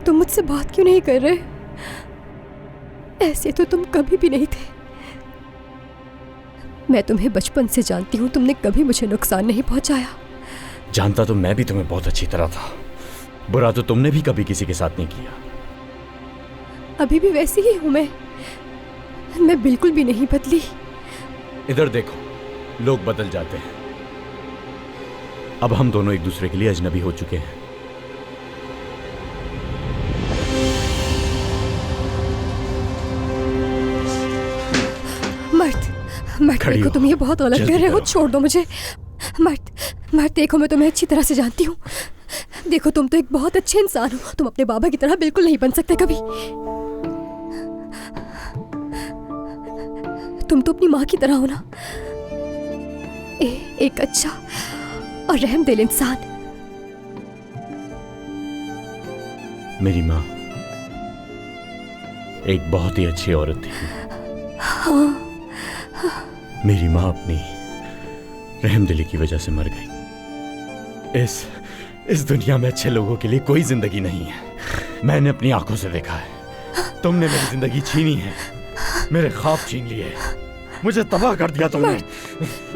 तुम मुझसे बात क्यों नहीं कर रहे? ऐसे तो तुम कभी भी नहीं थे। मैं तुम्हें बचपन से जानती हूँ, तुमने कभी मुझे नुकसान नहीं पहुंचाया। जानता तो मैं भी तुम्हें बहुत अच्छी तरह था। बुरा तो तुमने भी कभी किसी के साथ नहीं किया। अभी भी वैसी ही हूं मैं बिल्कुल भी नहीं बदली। इधर देखो, लोग बदल जाते हैं। अब हम दोनों एक दूसरे के लिए अजनबी हो चुके हैं। मर्द देखो, तुम ये बहुत गलत कर रहे हो। छोड़ दो मुझे। मर्द देखो, मैं तुम्हें अच्छी तरह से जानती हूँ। देखो, तुम तो एक बहुत अच्छे इंसान हो। तुम अपने बाबा की तरह बिल्कुल नहीं बन सकते कभी। तुम तो अपनी माँ की तरह हो ना, एक अच्छा और रहमदिल इंसान। मेरी माँ एक बहुत ही अच्छी औरत थी। हाँ। मेरी माँ अपनी रहमदिली की वजह से मर गई। इस दुनिया में अच्छे लोगों के लिए कोई जिंदगी नहीं है। मैंने अपनी आंखों से देखा है। तुमने मेरी जिंदगी छीनी है, मेरे ख्वाब छीन लिए, मुझे तबाह कर दिया तुमने।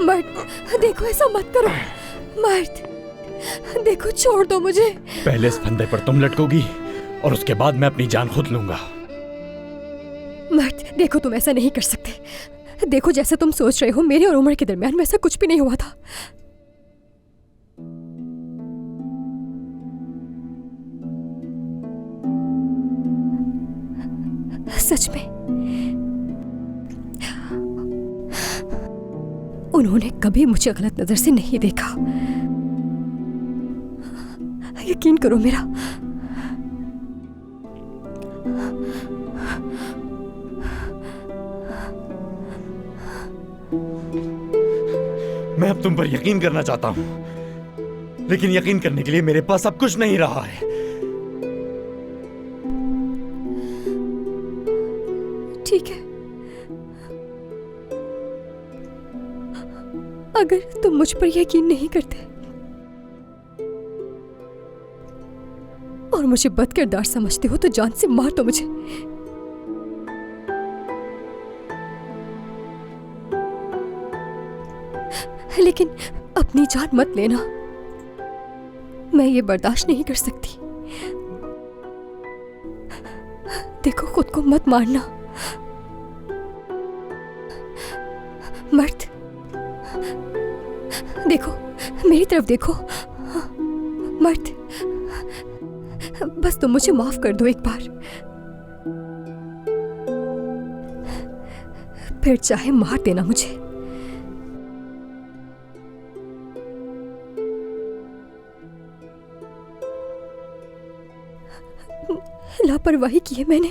मर्द देखो, ऐसा मत करो। मर्द देखो, छोड़ दो मुझे। पहले इस फंदे पर तुम लटकोगी और उसके बाद मैं अपनी जान खुद लूंगा। मर्द देखो, तुम ऐसा नहीं कर सकते। देखो, जैसे तुम सोच रहे हो, मेरे और उमर के दरमियान वैसा कुछ भी नहीं हुआ था। सच में उन्होंने कभी मुझे गलत नजर से नहीं देखा। यकीन करो मेरा। मैं अब तुम पर यकीन करना चाहता हूं, लेकिन यकीन करने के लिए मेरे पास अब कुछ नहीं रहा है। ठीक है, अगर तुम मुझ पर यकीन नहीं करते और मुझे बदकिरदार समझते हो तो जान से मार दो मुझे। लेकिन अपनी जान मत लेना। मैं ये बर्दाश्त नहीं कर सकती। देखो, खुद को मत मारना। मर्द देखो, मेरी तरफ देखो। मर्द, बस तुम मुझे माफ कर दो एक बार, फिर चाहे मार देना मुझे। लापरवाही की है मैंने।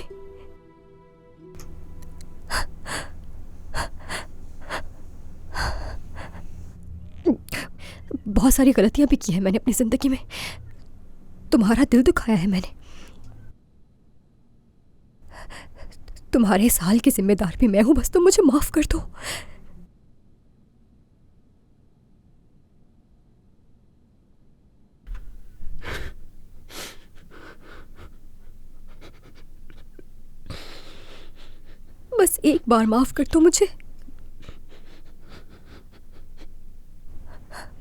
बहुत सारी गलतियां भी की है मैंने अपनी जिंदगी में। तुम्हारा दिल दुखाया है मैंने। तुम्हारे इस हाल की जिम्मेदार भी मैं हूं। बस तुम मुझे माफ कर दो। बस एक बार माफ कर दो मुझे,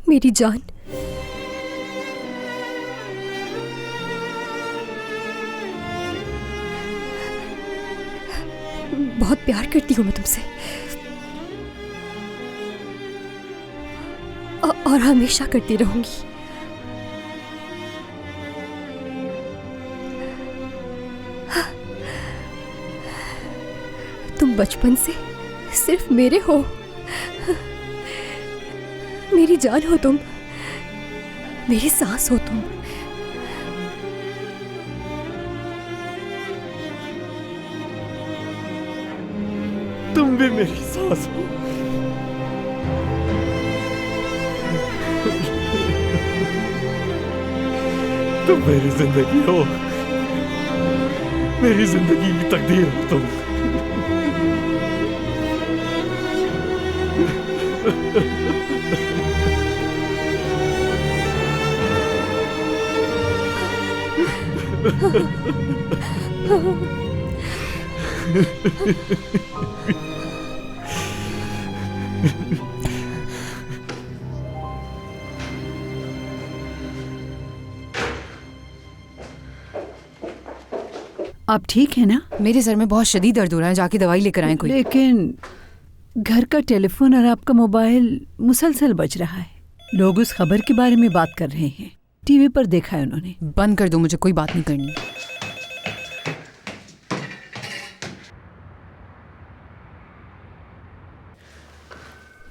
मेरी जान। बहुत प्यार करती हूं मैं तुमसे, और हमेशा करती रहूंगी। तुम बचपन से सिर्फ मेरे हो। मेरी जान हो तुम, मेरी सांस हो तुम। तुम भी मेरी सांस हो। तुम मेरी जिंदगी हो, मेरी जिंदगी की तकदीर हो तुम। आप ठीक है ना? मेरे सर में बहुत शदीद दर्द हो रहा है, जाके दवाई लेकर आए कोई। लेकिन घर का टेलीफोन और आपका मोबाइल मुसलसल बज रहा है। लोग उस खबर के बारे में बात कर रहे हैं, टीवी पर देखा है उन्होंने। बंद कर दो, मुझे कोई बात नहीं करनी।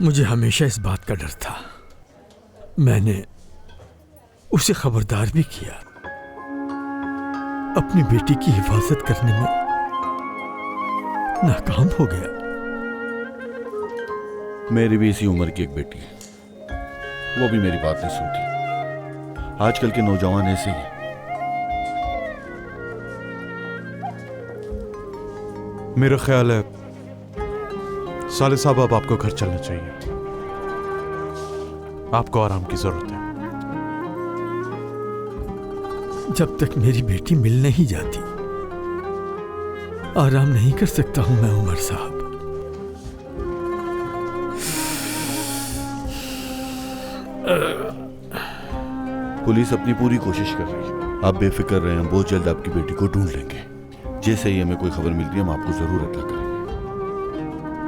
मुझे हमेशा इस बात का डर था। मैंने उसे खबरदार भी किया। अपनी बेटी की हिफाजत करने में नाकाम हो गया। मेरी भी इसी उम्र की एक बेटी है, वो भी मेरी बात नहीं सुनती। आजकल के नौजवान ऐसे ही हैं। मेरा ख्याल है साले साहब अब आपको घर चलना चाहिए। आपको आराम की जरूरत है। जब तक मेरी बेटी मिल नहीं जाती आराम नहीं कर सकता हूं मैं उमर साहब। पुलिस अपनी पूरी कोशिश कर रही है। आप बेफिक्र रहें, हम बहुत जल्द आपकी बेटी को ढूंढ लेंगे। जैसे ही हमें कोई खबर मिलती है हम आपको जरूर इत्तला करेंगे।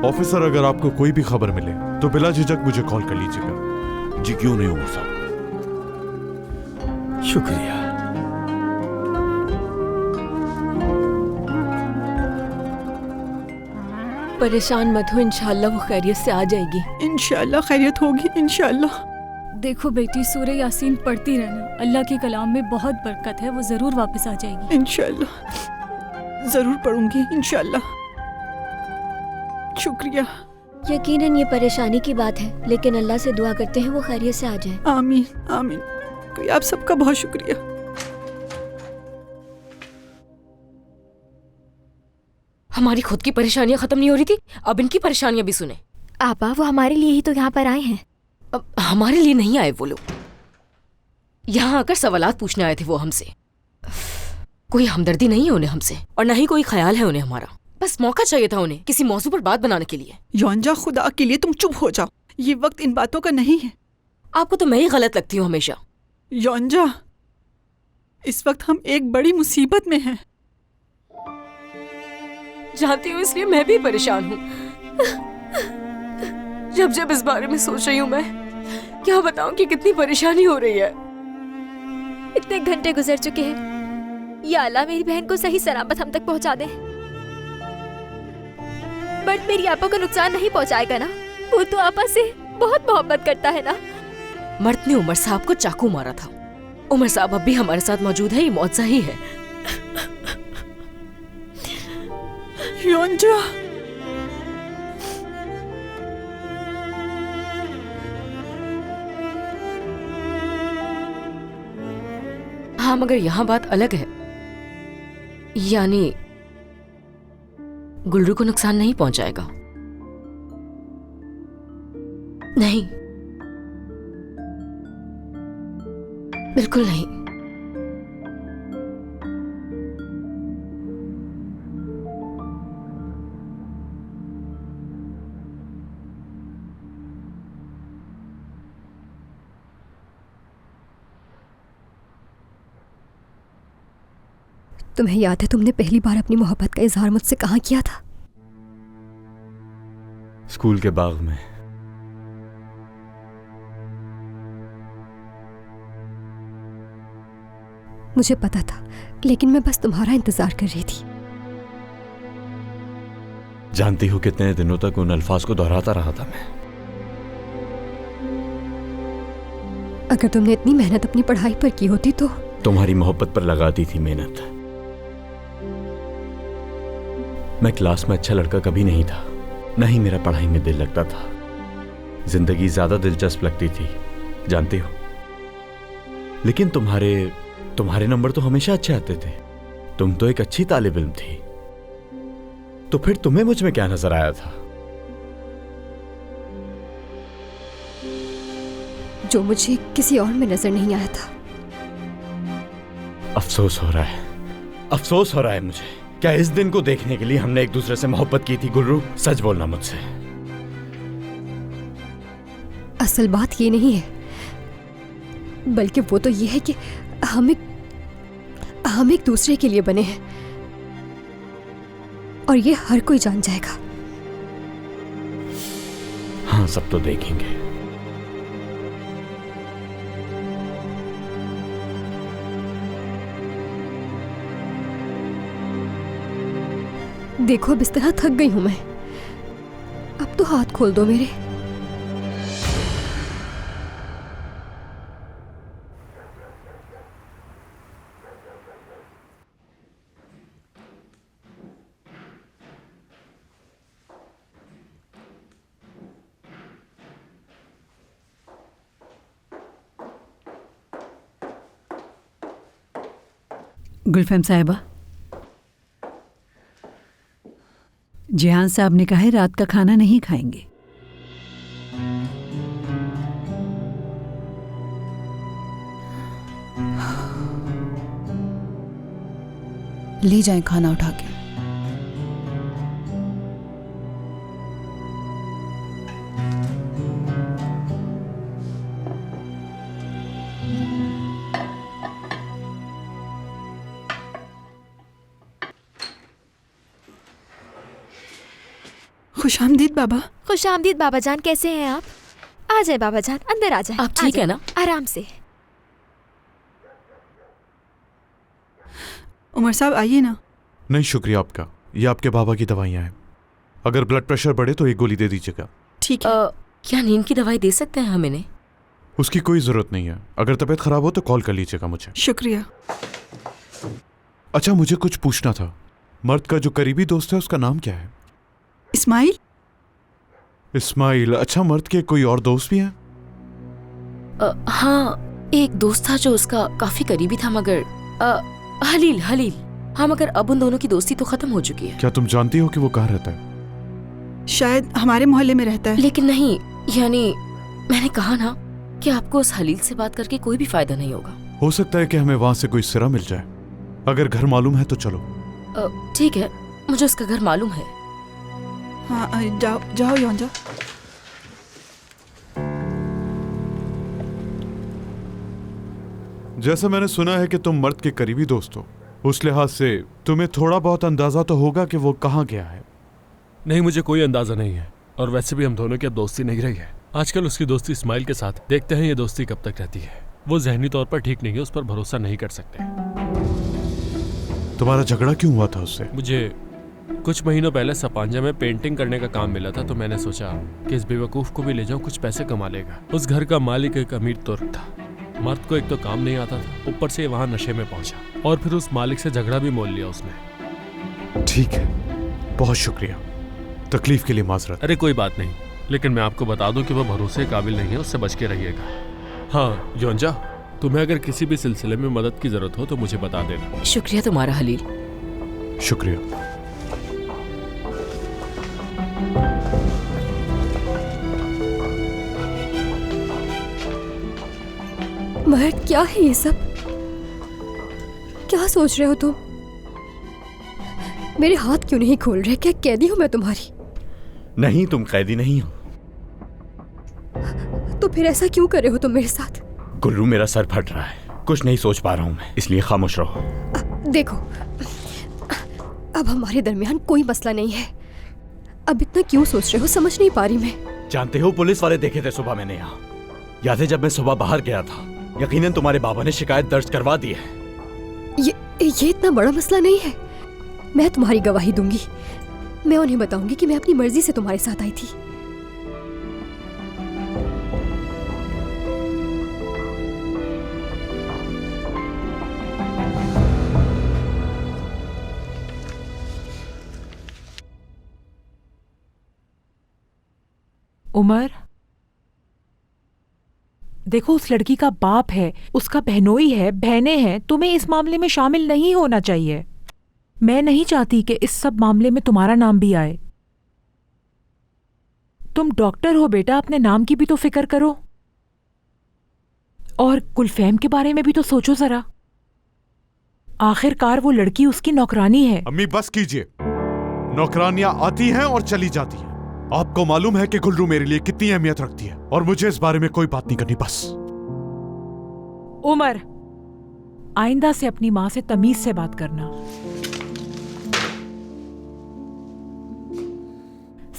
ऑफिसर, अगर आपको कोई भी खबर मिले तो बिला झिझक मुझे कॉल कर लीजिएगा। जी क्यों नहीं उमर साहब। शुक्रिया। परेशान मत हो, इंशाल्लाह वो खैरियत से आ जाएगी। इंशाल्लाह खैरियत होगी, इंशाल्लाह। देखो बेटी, सूरह यासीन पढ़ती रहना, अल्लाह के कलाम में बहुत बरकत है, वो जरूर वापस आ जाएगी। इंशाल्लाह जरूर पढ़ूंगी, इंशाल्लाह। शुक्रिया। यकीनन ये परेशानी की बात है, लेकिन अल्लाह से दुआ करते हैं वो खैरियत से आ जाए। आमीन आमीन। आप सबका बहुत शुक्रिया। हमारी खुद की परेशानियां खत्म नहीं हो रही थी, अब इनकी परेशानियां भी सुने। आपा, वो हमारे लिए ही तो यहाँ पर आए हैं। अब हमारे लिए नहीं आए वो लोग, यहाँ आकर सवालात पूछने आए थे वो हमसे। कोई हमदर्दी नहीं है उन्हें हमसे, और न ही कोई ख्याल है उन्हें हमारा। बस मौका चाहिए था उन्हें किसी मौजू पर बात बनाने के लिए। योंजा, खुदा के लिए तुम चुप हो जाओ, ये वक्त इन बातों का नहीं है। आपको तो मैं ही गलत लगती हूँ हमेशा। योंजा, इस वक्त हम एक बड़ी मुसीबत में हैं। जानती हूँ, इसलिए मैं भी परेशान हूँ। जब जब इस बारे में सोच रही हूँ, मैं क्या बताऊँ कि कितनी परेशानी हो रही है। इतने घंटे गुजर चुके हैं, या अल्लाह मेरी बहन को सही सलामत हम तक पहुँचा दे। बट मेरी आपा को नुकसान नहीं पहुँचाएगा ना? वो तो आपा से बहुत मोहब्बत करता है ना। मर्द ने उमर साहब को चाकू मारा था। उमर साहब अब भी हमारे साथ मौजूद है, ये मौजज़ा ही है। योंजा, हाँ, मगर यहाँ बात अलग है। यानी गुल्रू को नुकसान नहीं पहुंचाएगा। नहीं, बिल्कुल नहीं। तुम्हें याद है तुमने पहली बार अपनी मोहब्बत का इजहार मुझसे कहाँ किया था? स्कूल के बाग में। मुझे पता था, लेकिन मैं बस तुम्हारा इंतजार कर रही थी। जानती हो कितने दिनों तक उन अल्फाज को दोहराता रहा था मैं। अगर तुमने इतनी मेहनत अपनी पढ़ाई पर की होती तो तुम्हारी मोहब्बत पर लगा दी थी मेहनत। मैं क्लास में अच्छा लड़का कभी नहीं था, न ही मेरा पढ़ाई में दिल लगता था। जिंदगी ज्यादा दिलचस्प लगती थी, जानती हो। लेकिन तुम्हारे नंबर तो हमेशा अच्छे आते थे। तुम तो एक अच्छी तालिब इल्म थी, तो फिर तुम्हें मुझ में क्या नजर आया था? जो मुझे किसी और में नजर नहीं आया था। अफसोस हो रहा है, अफसोस हो रहा है मुझे। क्या इस दिन को देखने के लिए हमने एक दूसरे से मोहब्बत की थी गुल्रू? सच बोलना मुझसे। असल बात ये नहीं है, बल्कि वो तो ये है कि हम एक दूसरे के लिए बने हैं और ये हर कोई जान जाएगा। हाँ, सब तो देखेंगे। देखो अब इस तरह थक गई हूं मैं, अब तो हाथ खोल दो मेरे। गुलफैम साहिबा, जिहान साहब ने कहा है रात का खाना नहीं खाएंगे। ले जाएं खाना उठा के। खुशामदीद बाबा। खुशामदीद बाबा जान, कैसे हैं आप? आ जाए बाबा जान, अंदर आ जाए। आप ठीक है ना? आराम से। उमर साहब आइए ना। नहीं शुक्रिया आपका, ये आपके बाबा की दवाइयाँ हैं। अगर ब्लड प्रेशर बढ़े तो एक गोली दे दीजिएगा। ठीक है। क्या नींद की दवाई दे सकते हैं हम इन्हें? उसकी कोई ज़रूरत नहीं है। अगर तबीयत खराब हो तो कॉल कर लीजिएगा मुझे। शुक्रिया। अच्छा, मुझे कुछ पूछना था। मर्द का जो करीबी दोस्त है उसका नाम क्या है? इस्माइल। इस्माइल। अच्छा, मर्द के कोई और दोस्त भी हैं? हाँ, एक दोस्त था जो उसका काफी करीबी था, मगर हलील। हाँ, मगर अब उन दोनों की दोस्ती तो खत्म हो चुकी है। क्या तुम जानती हो कि वो कहाँ रहता है? शायद हमारे मोहल्ले में रहता है। लेकिन नहीं, यानी मैंने कहा ना कि आपको उस हलील से बात करके कोई भी फायदा नहीं होगा। हो सकता है कि हमें वहां से कोई सिरा मिल जाए। अगर घर मालूम है तो चलो। ठीक है, मुझे उसका घर मालूम है। हाँ, जाओ जाओ योंजा। जैसा मैंने सुना है कि तुम मर्द के करीबी दोस्त हो, उस लिहाज से तुम्हें थोड़ा बहुत अंदाजा तो होगा कि वो कहाँ गया है। नहीं, मुझे कोई अंदाजा नहीं है, और वैसे भी हम दोनों की अब दोस्ती नहीं रही है। आजकल उसकी दोस्ती इस्माइल के साथ, देखते हैं ये दोस्ती कब तक रहती है। वो जहनी तौर पर ठीक नहीं है, उस पर भरोसा नहीं कर सकते। तुम्हारा झगड़ा क्यों हुआ था उससे? मुझे कुछ महीनों पहले सपांजा में पेंटिंग करने का काम मिला था, तो मैंने सोचा कि इस बेवकूफ को भी ले जाऊं, कुछ पैसे कमा लेगा। उस घर का मालिक एक अमीर तुर्क था। मर्द को एक तो काम नहीं आता था, ऊपर से वहां नशे में पहुंचा, और फिर उस मालिक से झगड़ा भी मोल लिया उसने। ठीक है, बहुत शुक्रिया। तकलीफ के लिए माजरत। अरे कोई बात नहीं, लेकिन मैं आपको बता दूं कि वह भरोसे काबिल नहीं है, उससे बच के रहिएगा। हाँ योंजा, तुम्हें अगर किसी भी सिलसिले में मदद की जरूरत हो तो मुझे बता देना। शुक्रिया तुम्हारा हलील। शुक्रिया। मर्द, क्या है ये सब? क्या सोच रहे हो तुम? मेरे हाथ क्यों नहीं खोल रहे? क्या कैदी हूं मैं तुम्हारी? नहीं, तुम कैदी नहीं हो। तो फिर ऐसा क्यों कर रहे हो तुम मेरे साथ? गुल्रू, मेरा सर फट रहा है, कुछ नहीं सोच पा रहा हूं मैं, इसलिए खामोश रहो। देखो, अब हमारे दरमियान कोई मसला नहीं है। अब इतना क्यों सोच रहे हो, समझ नहीं पा रही मैं। जानते हो, पुलिस वाले देखे थे सुबह मैंने यहाँ। याद है जब मैं सुबह बाहर गया था? यकीनन तुम्हारे बाबा ने शिकायत दर्ज करवा दी है। ये इतना बड़ा मसला नहीं है। मैं तुम्हारी गवाही दूंगी। मैं उन्हें बताऊंगी कि मैं अपनी मर्जी से तुम्हारे साथ आई थी। उमर, देखो उस लड़की का बाप है, उसका बहनोई है, बहनें हैं। तुम्हें इस मामले में शामिल नहीं होना चाहिए। मैं नहीं चाहती कि इस सब मामले में तुम्हारा नाम भी आए। तुम डॉक्टर हो बेटा, अपने नाम की भी तो फिक्र करो। और गुलफैम के बारे में भी तो सोचो जरा। आखिरकार वो लड़की उसकी नौकरानी है। अम्मी बस कीजिए। नौकरानियां आती हैं और चली जाती हैं। आपको मालूम है कि गुल्लू मेरे लिए कितनी अहमियत रखती है और मुझे इस बारे में कोई बात नहीं करनी बस। उमर, आइंदा से अपनी माँ से तमीज से बात करना,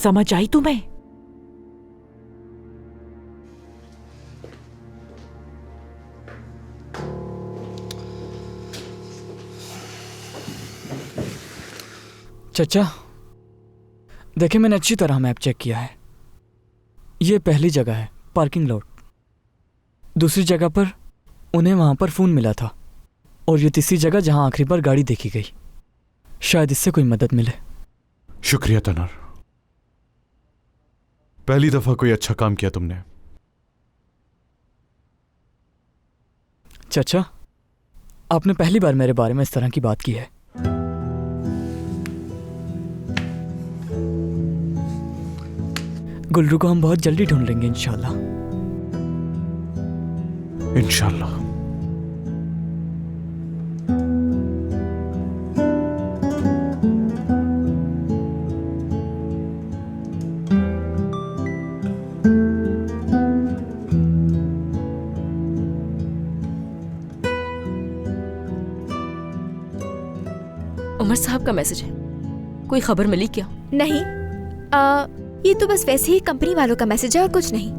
समझ आई तुम्हें? चचा, देखिए मैंने अच्छी तरह मैप चेक किया है। ये पहली जगह है, पार्किंग लॉट। दूसरी जगह पर उन्हें वहां पर फोन मिला था और ये तीसरी जगह जहां आखिरी बार गाड़ी देखी गई। शायद इससे कोई मदद मिले। शुक्रिया तनर, पहली दफा कोई अच्छा काम किया तुमने। चचा, आपने पहली बार मेरे बारे में इस तरह की बात की है। गुल्लू को हम बहुत जल्दी ढूंढ लेंगे इंशाल्लाह। इंशाल्लाह। उमर साहब का मैसेज है, कोई खबर मिली क्या? नहीं, ये तो बस वैसे ही कंपनी वालों का मैसेज है और कुछ नहीं।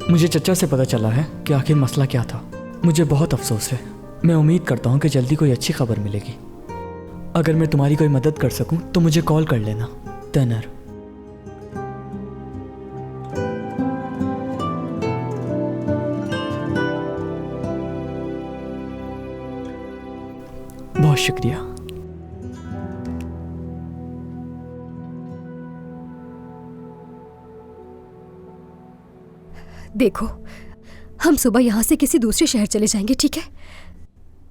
मुझे चचा से पता चला है कि आखिर मसला क्या था। मुझे बहुत अफसोस है। मैं उम्मीद करता हूँ कि जल्दी कोई अच्छी खबर मिलेगी। अगर मैं तुम्हारी कोई मदद कर सकूं तो मुझे कॉल कर लेना। तनर। बहुत शुक्रिया। देखो, हम सुबह यहाँ से किसी दूसरे शहर चले जाएंगे, ठीक है?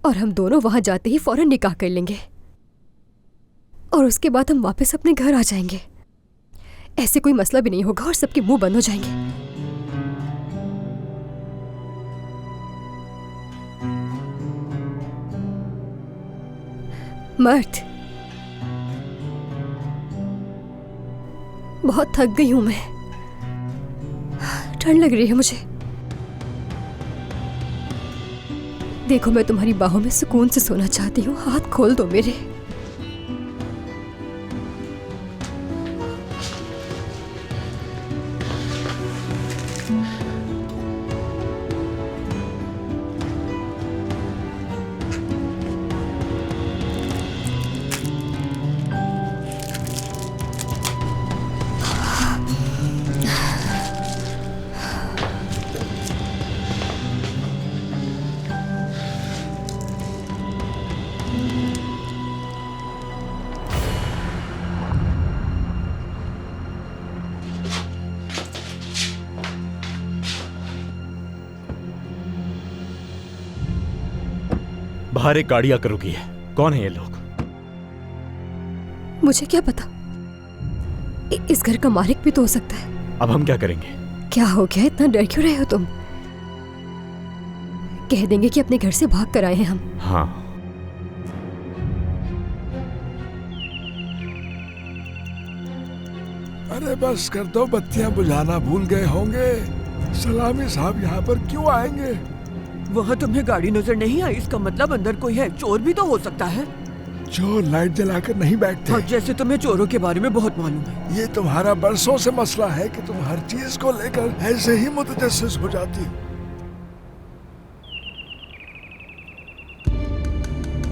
और हम दोनों वहां जाते ही फौरन निकाह कर लेंगे और उसके बाद हम वापस अपने घर आ जाएंगे। ऐसे कोई मसला भी नहीं होगा और सबके मुंह बंद हो जाएंगे। मर्द, बहुत थक गई हूं मैं। ठंड लग रही है मुझे। देखो, मैं तुम्हारी बाहों में सुकून से सोना चाहती हूँ। हाथ खोल दो मेरे। बाहर एक गाड़ी आकर रुकी है। कौन है ये लोग? मुझे क्या पता, इस घर का मालिक भी तो हो सकता है। अब हम क्या करेंगे? क्या हो गया? इतना डर क्यों रहे हो तुम? कह देंगे कि अपने घर से भाग कर आए हैं हम। हाँ। अरे बस कर दो, बत्तियां बुझाना भूल गए होंगे। सलामी साहब यहाँ पर क्यों आएंगे? वहाँ तुम्हें गाड़ी नजर नहीं आई, इसका मतलब अंदर कोई है। चोर भी तो हो सकता है। चोर लाइट जलाकर नहीं बैठते। और जैसे तुम्हें चोरों के बारे में बहुत मालूम है। ये तुम्हारा बरसों से मसला है कि तुम हर चीज को लेकर ऐसे ही मुतजस्सिस हो जाती हो।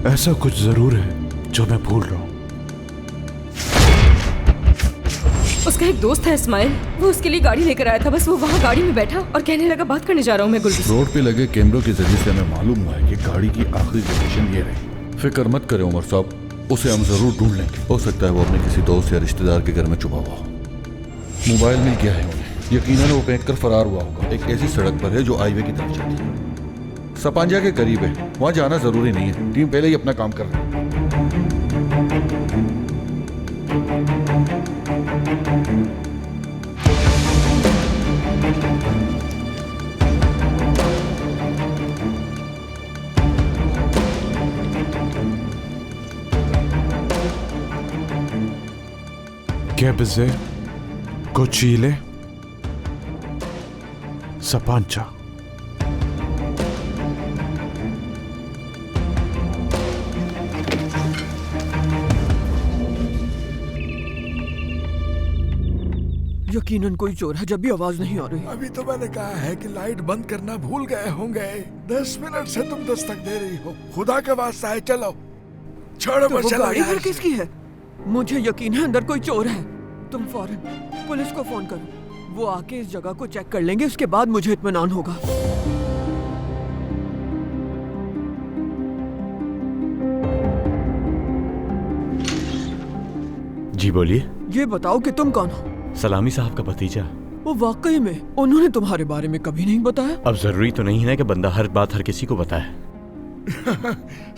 ऐसा कुछ जरूर है जो मैं भूल रहा हूँ। उसका एक दोस्त है इस्माइल, वो उसके लिए गाड़ी लेकर आया था। बस वो वहाँ गाड़ी में बैठा और कहने लगा बात करने जा रहा हूँ मैं गुल्लू से। रोड पे लगे कैमरों के जरिए से हमें मालूम हुआ है कि गाड़ी की आखिरी लोकेशन ये रही। फिक्र मत करें उमर साहब, उसे हम जरूर ढूंढ लेंगे। हो सकता है वो अपने किसी दोस्त या रिश्तेदार के घर में छुपा हुआ हो। मोबाइल मिल गया है उन्हें। यकीनन वो फेंक कर फरार हुआ होगा। एक ऐसी सड़क पर है जो हाईवे की तरफ जाती है। सपांजा के करीब है, वहाँ जाना जरूरी नहीं है। टीम पहले ही अपना काम कर रही है। Che bize, Cochile, Sapancha. यकीनन कोई चोर है, जब भी आवाज नहीं आ रही। अभी तो मैंने कहा है कि लाइट बंद करना भूल गए होंगे। 10 मिनट से तुम दस्तक दे रही हो। खुदा का वास्ता है, चलो छोड़ो। तो वो गाड़ी फिर किसकी है? मुझे यकीन है अंदर कोई चोर है। तुम फौरन पुलिस को फोन करो, वो आके इस जगह को चेक कर लेंगे, उसके बाद मुझे इत्मीनान होगा। जी बोलिए। ये बताओ कि तुम कौन हो? सलामी साहब का भतीजा। वो वाकई में उन्होंने तुम्हारे बारे में कभी नहीं बताया? अब जरूरी तो नहीं है कि बंदा हर बात हर किसी को बताए।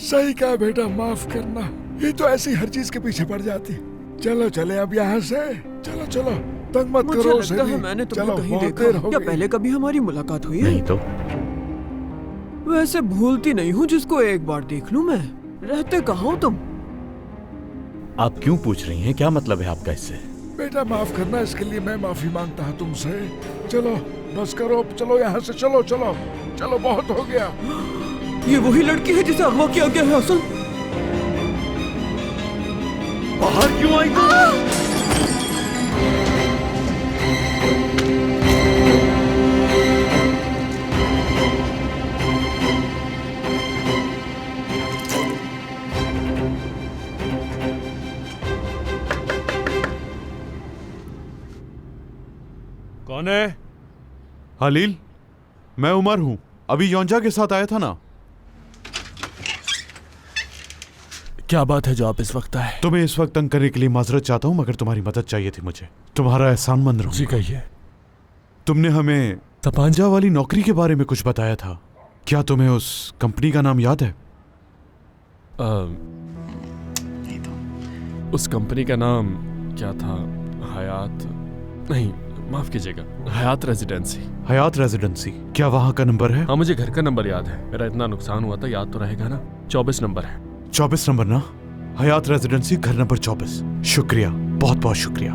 सही कहा बेटा, माफ करना। ये तो ऐसी हर चीज के पीछे पड़ जाती। चलो चले अब यहाँ से, चलो चलो, तंग मत करो उसे। मुझे लगता है मैंने तुम्हें कहीं देखा। क्या पहले कभी हमारी मुलाकात हुई है? नहीं तो। वैसे भूलती नहीं हूँ जिसको एक बार देख लूं मैं। रहते कहाँ हो तुम? आप क्यों पूछ रही हैं? क्या मतलब है आपका इससे? बेटा माफ करना, इसके लिए मैं माफी मांगता हूँ तुमसे। चलो बस करो, चलो यहाँ से, चलो चलो चलो, बहुत हो गया। ये वही लड़की है जिसे अगवा किया गया है असल? बाहर क्यों आई तुम? कौन है? हलील, मैं उमर हूं। अभी योंजा के साथ आया था ना। क्या बात है जो आप इस वक्त आए? तुम्हें इस वक्त तंग करने के लिए माजरत चाहता हूं, मगर तुम्हारी मदद चाहिए थी मुझे। तुम्हारा एहसानमंद रहूंगा। जी कहिए। तुमने हमें सपांजा वाली नौकरी के बारे में कुछ बताया था। क्या तुम्हें उस कंपनी का नाम याद है? उस कंपनी का नाम क्या था? हयात नहीं, माफ कीजिएगा, हयात रेजिडेंसी। हयात रेजिडेंसी। क्या वहाँ का नंबर है? हाँ, मुझे घर का नंबर याद है। मेरा इतना नुकसान हुआ था, याद तो रहेगा ना? 24 नंबर है। 24 नंबर ना? हयात रेजिडेंसी, घर नंबर 24। शुक्रिया, बहुत बहुत शुक्रिया।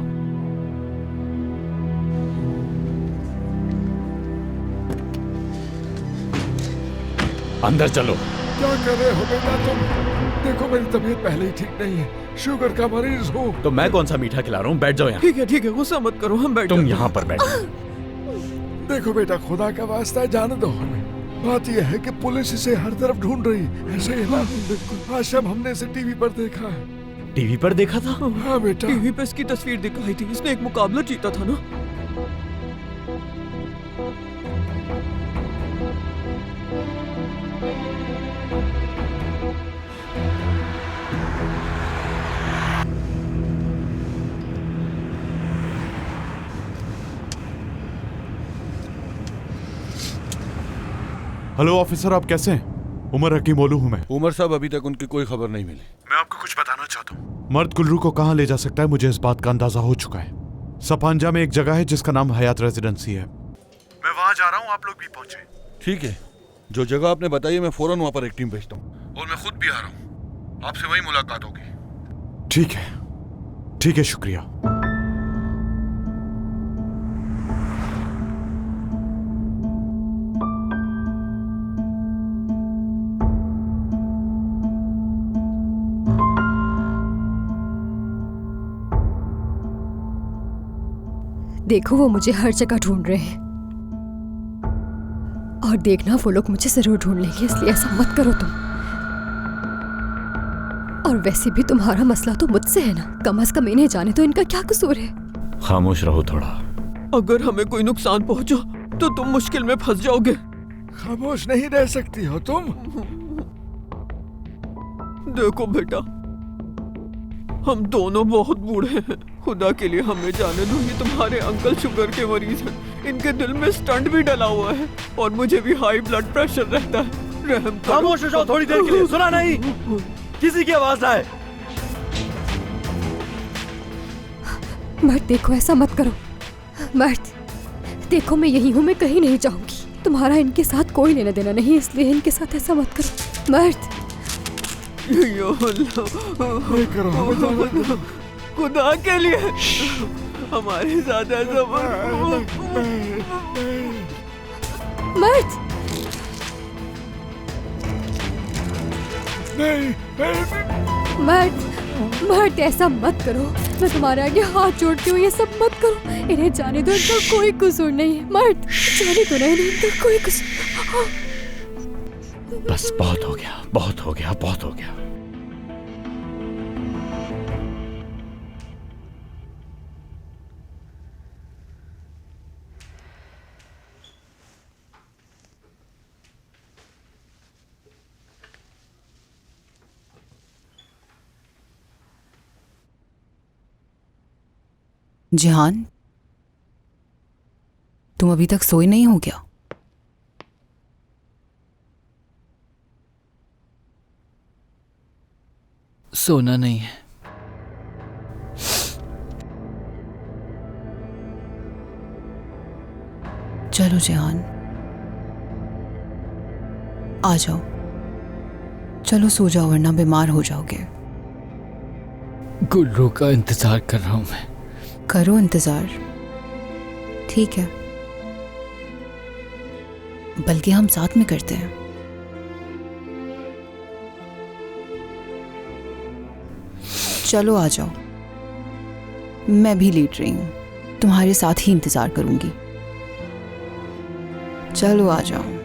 अंदर चलो। क्या कर रहे हो बेटा तुम? देखो मेरी तबीयत पहले ही ठीक नहीं है, शुगर का मरीज हूँ। तो मैं कौन सा मीठा खिला रहा हूँ? बैठ जाओ यहाँ। ठीक है, गुस्सा मत करो, हम बैठ। तुम यहाँ पर बैठो। देखो बेटा, खुदा का वास्ता है, जाने दो हमें। बात यह है कि पुलिस इसे हर तरफ ढूंढ रही है। ऐसे ही ना? आज शाम हमने इसे टीवी पर देखा है। टीवी पर देखा था? हाँ बेटा, टीवी पे इसकी तस्वीर दिखाई थी। इसने एक मुकाबला जीता था ना? हेलो ऑफिसर, आप कैसे हैं? उमर हकीम ओलू हूं मैं। उमर साहब, अभी तक उनकी कोई खबर नहीं मिली। मैं आपको कुछ बताना चाहता हूँ। मर्द गुल्रू को कहाँ ले जा सकता है, मुझे इस बात का अंदाजा हो चुका है। सपांजा में एक जगह है जिसका नाम हयात रेजिडेंसी है। मैं वहाँ जा रहा हूँ, आप लोग भी पहुंचे। ठीक है, जो जगह आपने बताई है मैं फौरन वहाँ पर एक टीम भेजता हूँ, और मैं खुद भी आ रहा हूँ। आपसे वही मुलाकात होगी। ठीक है, शुक्रिया। देखो, वो मुझे हर जगह ढूंढ रहे हैं, और देखना वो लोग मुझे जरूर ढूंढ लेंगे, इसलिए ऐसा मत करो तुम। और वैसे भी तुम्हारा मसला तो मुझसे है ना, कम से कम इन्हें जाने तो इनका क्या कसूर है? खामोश रहो थोड़ा। अगर हमें कोई नुकसान पहुंचा तो तुम मुश्किल में फंस जाओगे। खामोश नहीं रह सकती हो तुम। देखो बेटा, हम दोनों बहुत बूढ़े हैं, खुदा के लिए हमें जाने दो। ये तुम्हारे अंकल शुगर के मरीज हैं, इनके दिल में स्टंट भी डला हुआ है, और मुझे भी हाई ब्लड प्रेशर रहता है। खामोश हो जाओ थोड़ी देर के लिए, सुना नहीं? किसी की आवाज ना आए। मर्द देखो, ऐसा मत करो। मर्द देखो, मैं यही हूँ, मैं कहीं नहीं जाऊंगी। तुम्हारा इनके साथ कोई लेना देना नहीं, इसलिए इनके साथ ऐसा मत करो। मर्द खुदा के लिए हमारे साथ ऐसा मर्द मर्द मर्द ऐसा मत करो, मैं तुम्हारे आगे हाथ जोड़ती हूँ, ये सब मत करो। इन्हें जाने दो, इनका कोई कसूर नहीं है। मर्द जाने दो ना इन्हें, इनका कोई कसूर। बस बहुत हो गया, बहुत हो गया, बहुत हो गया। जिहान, तुम अभी तक सोए नहीं हो क्या? सोना नहीं है। चलो जिहान, आ जाओ। चलो सो जाओ, वरना बीमार हो जाओगे। गुल्लू का इंतजार कर रहा हूं मैं। करो इंतजार, ठीक है, बल्कि हम साथ में करते हैं। चलो आ जाओ, मैं भी लेट रही हूं, तुम्हारे साथ ही इंतजार करूंगी। चलो आ जाओ।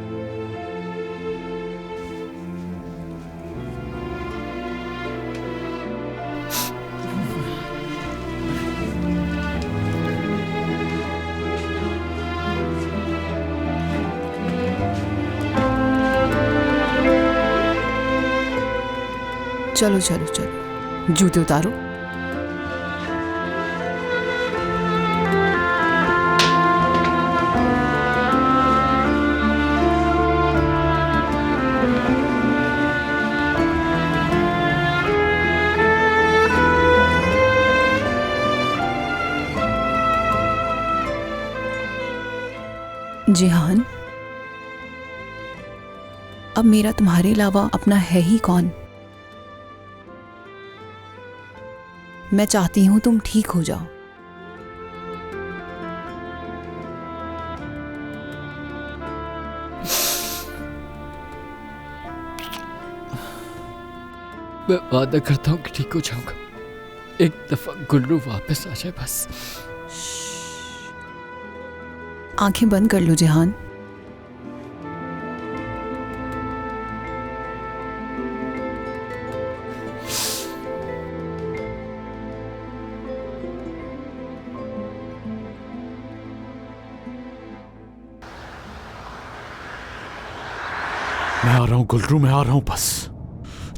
चलो चलो चलो, जूते उतारो। जिहान, अब मेरा तुम्हारे अलावा अपना है ही कौन? मैं चाहती हूं तुम ठीक हो जाओ। मैं वादा करता हूं कि ठीक हो जाऊंगा। एक दफा गुल्लू वापस आ जाए बस। आंखें बंद कर लो जिहान। मैं आ रहा हूं गुल्लू, मैं आ रहा हूं। बस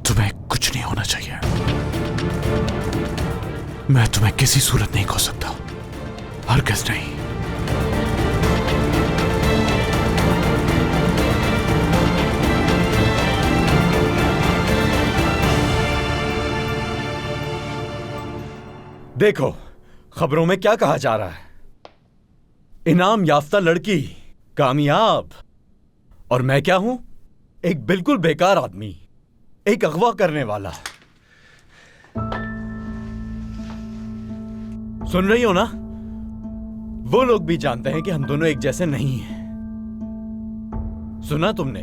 तुम्हें कुछ नहीं होना चाहिए। मैं तुम्हें किसी सूरत नहीं खो सकता, हरगिज़ नहीं। देखो खबरों में क्या कहा जा रहा है, इनाम याफ्ता लड़की कामयाब, और मैं क्या हूं? एक बिल्कुल बेकार आदमी, एक अगवा करने वाला। सुन रही हो ना? वो लोग भी जानते हैं कि हम दोनों एक जैसे नहीं हैं। सुना तुमने?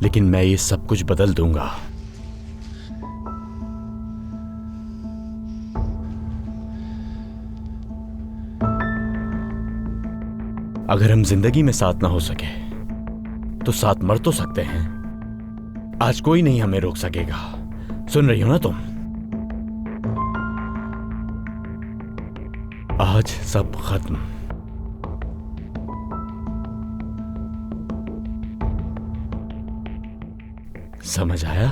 लेकिन मैं ये सब कुछ बदल दूंगा। अगर हम जिंदगी में साथ ना हो सके तो साथ मर तो सकते हैं। आज कोई नहीं हमें रोक सकेगा। सुन रही हो ना तुम? आज सब खत्म। समझ आया?